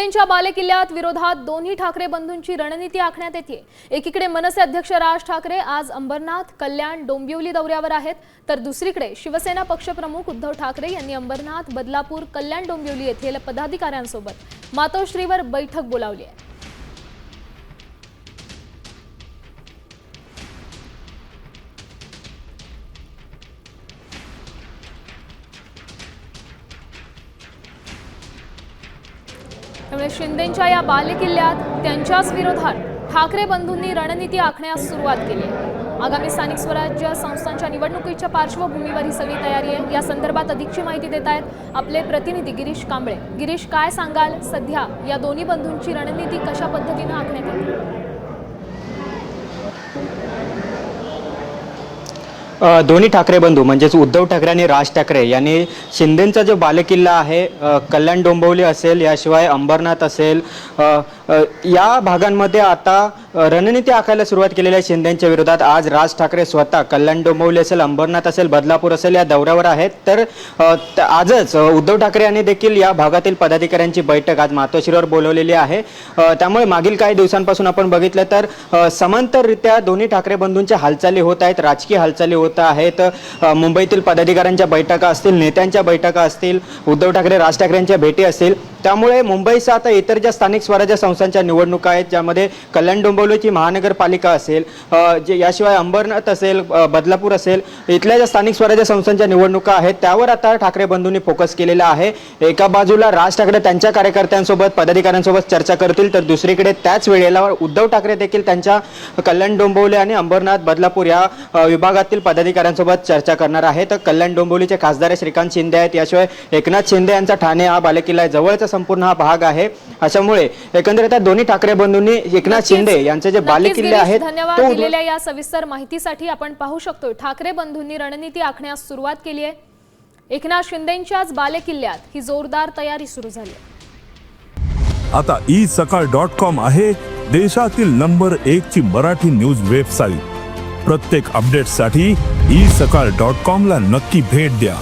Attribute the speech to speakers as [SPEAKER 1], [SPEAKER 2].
[SPEAKER 1] शिंदेंच्या बालेकिल्ल्यात विरोधात दोन्ही ठाकरे बंधूंची रणनीती आखण्यात येते। एकीकडे मनसे अध्यक्ष राज ठाकरे आज अंबरनाथ, कल्याण, डोंबिवली दौऱ्यावर आहेत, तर दुसरीकडे शिवसेना पक्षप्रमुख उद्धव ठाकरे यांनी अंबरनाथ, बदलापूर, कल्याण, डोंबिवली येथील पदाधिकाऱ्यांसोबत मातोश्रीवर बैठक बोलावली आहे। त्यामुळे शिंदेंच्या या बालेकिल्ल्यात त्यांच्याच विरोधात ठाकरे बंधूंनी रणनीती आखण्यास सुरुवात केली आहे। आगामी स्थानिक स्वराज्य संस्थांच्या निवडणुकीच्या पार्श्वभूमीवर ही सगळी तयारी आहे। या संदर्भात अधिकची माहिती देत आहेत आपले प्रतिनिधी गिरीश कांबळे। गिरीश, काय सांगाल, सध्या या दोन्ही बंधूंची रणनीती कशा पद्धतीने आखण्यात येते?
[SPEAKER 2] दोन्ही ठाकरे बंधू म्हणजेच उद्धव ठाकरे आणि राज ठाकरे यांनी शिंदेंचा जो बालेकिल्ला आहे, कल्याण, डोंबिवली असेल, याशिवाय अंबरनाथ असेल, या भागांमध्ये आता रणनीती आखायला सुरुवात केलेली आहे शिंदेंच्या विरोधात। आज राज ठाकरे स्वतः कल्याण, डोंबिवली असेल, अंबरनाथ असेल, बदलापूर असेल या दौऱ्यावर आहेत। तर आजच उद्धव ठाकरे यांनी देखील या भागातील पदाधिकाऱ्यांची बैठक आज मातोश्रीवर बोलवलेली आहे। त्यामुळे मागील काही दिवसांपासून आपण बघितलं तर समांतररित्या दोन्ही ठाकरे बंधूंच्या हालचाली होत आहेत, राजकीय हालचाली होत आहेत। मुंबईतील पदाधिकाऱ्यांच्या बैठका असतील, नेत्यांच्या बैठका असतील, उद्धव ठाकरे राज ठाकरेंच्या भेटी असतील। त्यामुळे मुंबईसह आता इतर ज्या स्थानिक स्वराज्य संस्थांच्या निवडणुका आहेत, ज्यामध्ये कल्याण, डोंबिवलीची महानगरपालिका असेल, याशिवाय अंबरनाथ असेल, बदलापूर असेल, इथल्या ज्या स्थानिक स्वराज्य संस्थांच्या निवडणुका आहेत त्यावर आता ठाकरे बंधूंनी फोकस केलेला आहे। एका बाजूला राज ठाकरे त्यांच्या कार्यकर्त्यांसोबत, पदाधिकाऱ्यांसोबत चर्चा करतील, तर दुसरीकडे त्याच वेळेला उद्धव ठाकरे देखील त्यांच्या कल्याण, डोंबिवली आणि अंबरनाथ, बदलापूर या विभागातील पदाधिकाऱ्यांसोबत चर्चा करणार आहेत। कल्याण, डोंबिवलीचे खासदार श्रीकांत शिंदे आहेत, याशिवाय एकनाथ शिंदे यांचा ठाणे हा बालेकिल्ला आहे, जवळचा संपूर्ण हा भाग आहे। अशामुळे एकंदरीत दोन्ही ठाकरे बंधूंनी एकनाथ शिंदे यांचे जे बालेकिल्ले आहेत,
[SPEAKER 1] धन्यवाद दिलेल्या या सविस्तर माहितीसाठी। आपण पाहू शकतो ठाकरे बंधूंनी रणनीती आखण्यास सुरुवात केली आहे। एकनाथ शिंदेंच्याच बालेकिल्ल्यात ही जोरदार तयारी सुरू झाली आहे।
[SPEAKER 3] आता isakal.com आहे देशातील नंबर 1 ची मराठी न्यूज वेबसाईट। प्रत्येक अपडेटसाठी isakal.com ला नक्की भेट द्या।